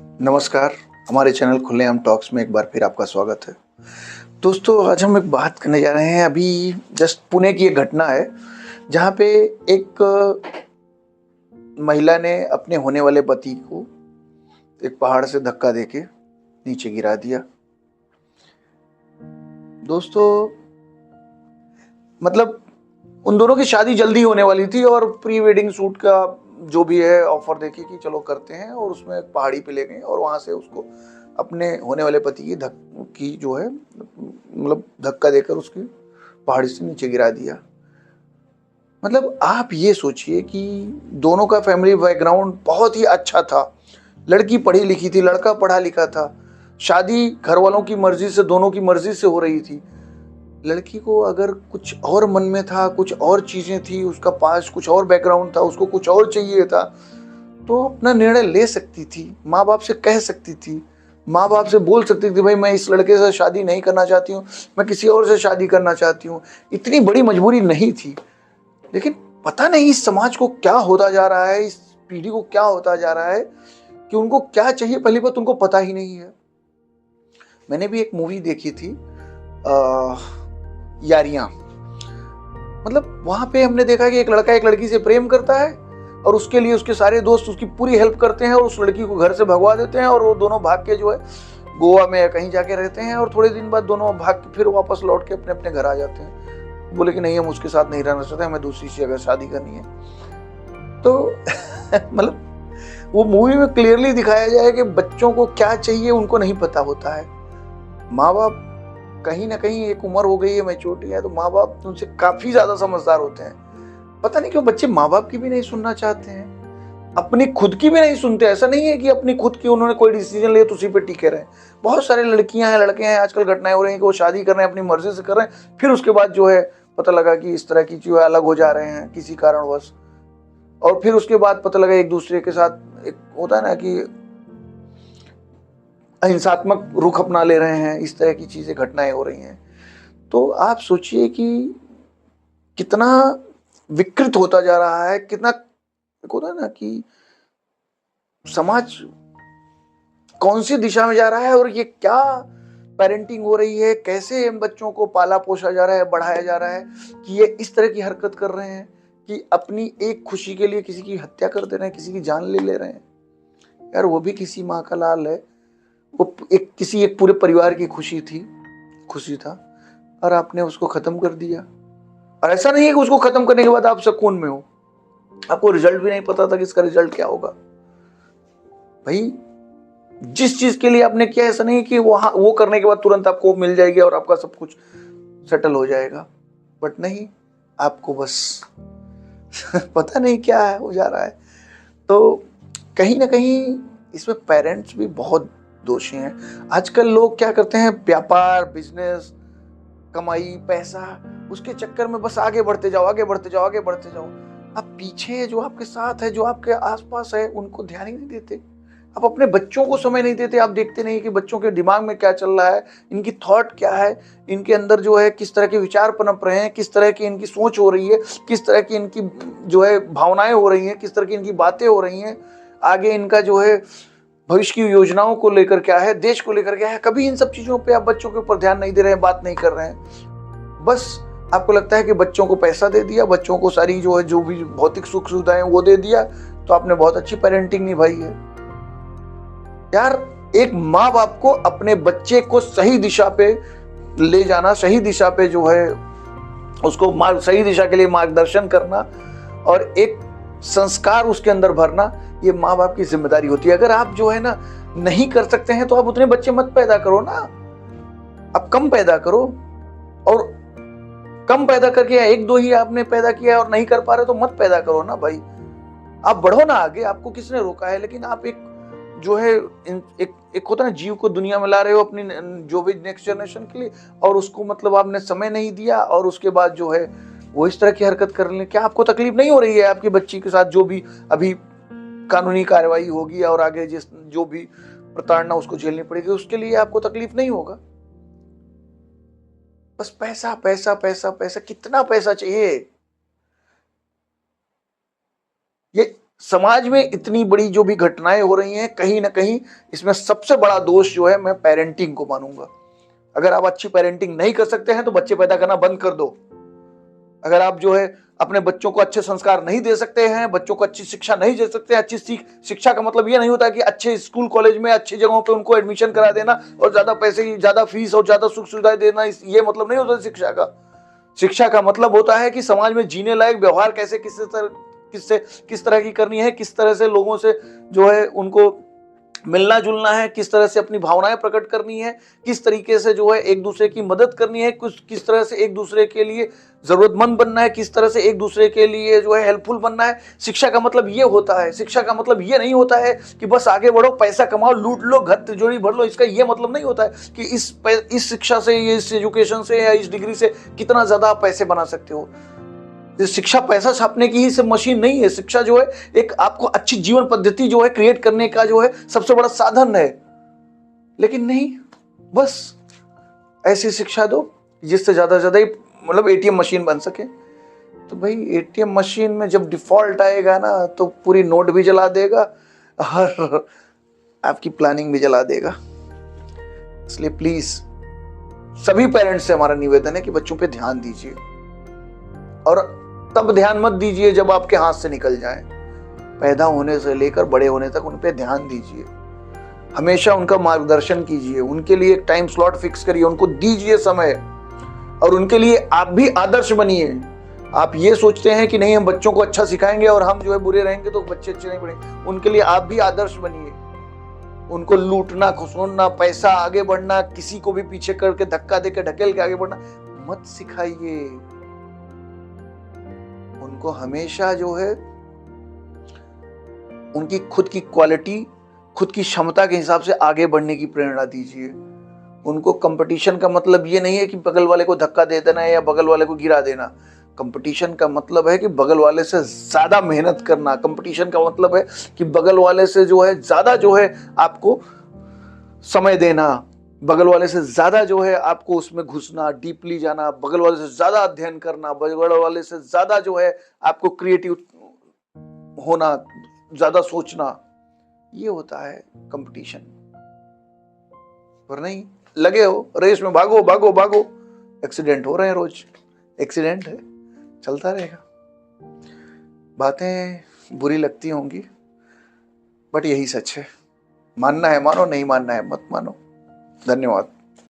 नमस्कार, हमारे चैनल खुलेआम टॉक्स में एक बार फिर आपका स्वागत है। दोस्तों, आज हम एक बात करने जा रहे हैं। अभी जस्ट पुणे की एक घटना है, जहाँ पे एक महिला ने अपने होने वाले पति को एक पहाड़ से धक्का देके नीचे गिरा दिया। दोस्तों, मतलब उन दोनों की शादी जल्दी होने वाली थी और प्री वेडिंग शूट का जो भी है ऑफर देके कि चलो करते हैं, और उसमें एक पहाड़ी पे ले गए और वहां से उसको अपने होने वाले पति की जो है मतलब धक्का देकर उसकी पहाड़ी से नीचे गिरा दिया। मतलब आप ये सोचिए कि दोनों का फैमिली बैकग्राउंड बहुत ही अच्छा था। लड़की पढ़ी लिखी थी, लड़का पढ़ा लिखा था। शादी घर वालों की मर्जी से, दोनों की मर्जी से हो रही थी। लड़की को अगर कुछ और मन में था, कुछ और चीजें थी, उसका पास कुछ और बैकग्राउंड था, उसको कुछ और चाहिए था, तो अपना निर्णय ले सकती थी, माँ बाप से कह सकती थी, माँ बाप से बोल सकती थी भाई मैं इस लड़के से शादी नहीं करना चाहती हूँ, मैं किसी और से शादी करना चाहती हूँ। इतनी बड़ी मजबूरी नहीं थी। लेकिन पता नहीं इस समाज को क्या होता जा रहा है, इस पीढ़ी को क्या होता जा रहा है कि उनको क्या चाहिए पहली बात उनको पता ही नहीं है। मैंने भी एक मूवी देखी थी, यारियां। मतलब वहां पे हमने देखा कि एक लड़का एक लड़की से प्रेम करता है और उसके लिए उसके सारे दोस्त उसकी पूरी हेल्प करते हैं और उस लड़की को घर से भगवा देते हैं, और वो दोनों भाग के जो है गोवा में कहीं जाके रहते हैं, और थोड़े दिन बाद दोनों भाग के फिर वापस लौट के अपने अपने घर आ जाते हैं। बोले कि नहीं, हम उसके साथ नहीं रहना चाहते, हमें दूसरी से अगर शादी करनी है तो मतलब वो मूवी में क्लियरली दिखाया जाए कि बच्चों को क्या चाहिए उनको नहीं पता होता है। माँ बाप कहीं ना कहीं एक उम्र हो गई है, मैच्योरिटी है, तो माँ बाप उनसे काफी ज्यादा समझदार होते हैं। पता नहीं क्यों बच्चे माँ बाप की भी नहीं सुनना चाहते हैं, अपनी खुद की भी नहीं सुनते। ऐसा नहीं है कि अपनी खुद की उन्होंने कोई डिसीजन लिया तो उसी पे टिके रहे। बहुत सारे लड़कियां हैं, लड़के हैं, आजकल घटनाएं हो रही हैं कि वो शादी कर रहे हैं, अपनी मर्जी से कर रहे हैं, फिर उसके बाद जो है पता लगा कि इस तरह की जो है अलग हो जा रहे हैं किसी कारणवश, और फिर उसके बाद पता लगा एक दूसरे के साथ एक होता है ना कि अहिंसात्मक रुख अपना ले रहे हैं। इस तरह की चीजें घटनाएं हो रही हैं। तो आप सोचिए कि कितना विकृत होता जा रहा है, कितना होता है ना कि समाज कौन सी दिशा में जा रहा है, और ये क्या पेरेंटिंग हो रही है, कैसे इन बच्चों को पाला पोसा जा रहा है, बढ़ाया जा रहा है कि ये इस तरह की हरकत कर रहे हैं कि अपनी एक खुशी के लिए किसी की हत्या कर दे रहे हैं, किसी की जान ले रहे हैं। यार वो भी किसी माँ का लाल है, वो एक पूरे परिवार की खुशी था, और आपने उसको खत्म कर दिया। और ऐसा नहीं है कि उसको खत्म करने के बाद आप सुकून में हो, आपको रिजल्ट भी नहीं पता था कि इसका रिजल्ट क्या होगा। भाई जिस चीज के लिए आपने किया, ऐसा नहीं है कि वो करने के बाद तुरंत आपको मिल जाएगी और आपका सब कुछ सेटल हो जाएगा। बट नहीं, आपको बस पता नहीं क्या है हो जा रहा है। तो कहीं ना कहीं इसमें पेरेंट्स भी बहुत दोषी हैं। आजकल लोग क्या करते हैं, व्यापार, बिजनेस, कमाई, पैसा, उसके चक्कर में बस आगे बढ़ते जाओ, आगे बढ़ते जाओ, आगे बढ़ते जाओ। आप पीछे जो आपके साथ है, जो आपके आसपास है, उनको ध्यान ही नहीं देते। आप अपने बच्चों को समय नहीं देते। आप देखते नहीं कि बच्चों के दिमाग में क्या चल रहा है, इनकी थॉट क्या है, इनके अंदर जो है किस तरह के विचार पनप रहे हैं, किस तरह की इनकी सोच हो रही है, किस तरह की इनकी जो है भावनाएं हो रही हैं, किस तरह की इनकी बातें हो रही हैं, आगे इनका जो है भविष्य की योजनाओं को लेकर क्या है, देश को लेकर क्या है। कभी इन सब चीजों पे आप बच्चों के ऊपर ध्यान नहीं दे रहे हैं, बात नहीं कर रहे हैं। बस आपको लगता है कि बच्चों को पैसा दे दिया, बच्चों को सारी जो है जो भी भौतिक सुख सुविधाएं वो दे दिया, तो आपने बहुत अच्छी पेरेंटिंग निभाई है। यार एक माँ बाप को अपने बच्चे को सही दिशा पे ले जाना, सही दिशा पे जो है उसको सही दिशा के लिए मार्गदर्शन करना और एक संस्कार उसके अंदर भरना, ये माँ बाप की जिम्मेदारी होती है। अगर आप जो है ना नहीं कर सकते हैं तो आप उतने बच्चे मत पैदा करो ना, आप कम पैदा करो। और कम पैदा करके या एक दो ही आपने पैदा किया और नहीं कर पा रहे तो मत पैदा करो ना भाई। आप बढ़ो ना आगे, आपको किसने रोका है। लेकिन आप एक जो है एक होता है ना, जीव को दुनिया में ला रहे हो अपनी जो भी नेक्स्ट जनरेशन के लिए, और उसको मतलब आपने समय नहीं दिया, और उसके बाद जो है वो इस तरह की हरकत कर ले। क्या आपको तकलीफ नहीं हो रही है आपकी बच्ची के साथ जो भी अभी कानूनी कार्रवाई होगी और आगे जो भी प्रताड़ना उसको झेलनी पड़ेगी, उसके लिए आपको तकलीफ नहीं होगा। बस पैसा पैसा पैसा पैसा, कितना पैसा चाहिए। ये समाज में इतनी बड़ी जो भी घटनाएं हो रही हैं, कहीं ना कहीं इसमें सबसे बड़ा दोष जो है मैं पेरेंटिंग को मानूंगा। अगर आप अच्छी पेरेंटिंग नहीं कर सकते हैं तो बच्चे पैदा करना बंद कर दो। अगर आप जो है अपने बच्चों को अच्छे संस्कार नहीं दे सकते हैं, बच्चों को अच्छी शिक्षा नहीं दे सकते, अच्छी शिक्षा का मतलब ये नहीं होता कि अच्छे स्कूल कॉलेज में अच्छी जगहों पे उनको एडमिशन करा देना और ज्यादा पैसे की ज्यादा फीस और ज्यादा सुख सुविधाएं देना, ये मतलब नहीं होता शिक्षा का। शिक्षा का मतलब होता है कि समाज में जीने लायक व्यवहार कैसे किस तरह की करनी है, किस तरह से लोगों से जो है उनको मिलना जुलना है, किस तरह से अपनी भावनाएं प्रकट करनी है, किस तरीके से जो है एक दूसरे की मदद करनी है, किस तरह से एक दूसरे के लिए जरूरतमंद बनना है, किस तरह से एक दूसरे के लिए जो है हेल्पफुल बनना है। शिक्षा का मतलब ये होता है। शिक्षा का मतलब ये नहीं होता है कि बस आगे बढ़ो, पैसा कमाओ, लूट लो, घर तिजोरी भर लो। इसका ये मतलब नहीं होता है कि इस शिक्षा से, इस एजुकेशन से या इस डिग्री से कितना ज्यादा आप पैसे बना सकते हो। शिक्षा पैसा छापने की ही सिर्फ मशीन नहीं है। शिक्षा जो है एक आपको अच्छी जीवन पद्धति जो है क्रिएट करने का जो है सबसे बड़ा साधन है। लेकिन नहीं, बस ऐसी शिक्षा दो जिससे ज्यादा से ज्यादा मतलब एटीएम मशीन बन सके। तो भाई एटीएम मशीन में जब डिफॉल्ट आएगा ना तो पूरी नोट भी जला देगा और आपकी प्लानिंग भी जला देगा। इसलिए प्लीज सभी पेरेंट्स से हमारा निवेदन है कि बच्चों पे ध्यान दीजिए, और तब ध्यान मत दीजिए जब आपके हाथ से निकल जाए। पैदा होने से लेकर बड़े होने तक उन पे ध्यान दीजिए, हमेशा उनका मार्गदर्शन कीजिए, उनके लिए एक टाइम स्लॉट फिक्स करिए, उनको दीजिए समय, और उनके लिए आप भी आदर्श बनिए। आप ये सोचते हैं कि नहीं हम बच्चों को अच्छा सिखाएंगे और हम जो है बुरे रहेंगे तो बच्चे अच्छे नहीं बनेंगे, उनके लिए आप भी आदर्श बनिए। उनको लूटना, खसोटना, पैसा, आगे बढ़ना, किसी को भी पीछे करके धक्का देकर ढकेल के आगे बढ़ना मत सिखाइए। उनको हमेशा जो है उनकी खुद की क्वालिटी, खुद की क्षमता के हिसाब से आगे बढ़ने की प्रेरणा दीजिए। उनको कंपटीशन का मतलब ये नहीं है कि बगल वाले को धक्का दे देना है या बगल वाले को गिरा देना। कंपटीशन का मतलब है कि बगल वाले से ज्यादा मेहनत करना। कंपटीशन का मतलब है कि बगल वाले से जो है ज्यादा जो है आपको समय देना, बगल वाले से ज्यादा जो है आपको उसमें घुसना, डीपली जाना, बगल वाले से ज्यादा अध्ययन करना, बगल वाले से ज्यादा जो है आपको क्रिएटिव होना, ज्यादा सोचना। ये होता है कंपटीशन। पर नहीं, लगे हो रेस में, भागो भागो भागो, एक्सीडेंट हो रहे हैं रोज। एक्सीडेंट है, चलता रहेगा। बातें बुरी लगती होंगी बट यही सच है। मानना है मानो, नहीं मानना है मत मानो। धन्यवाद।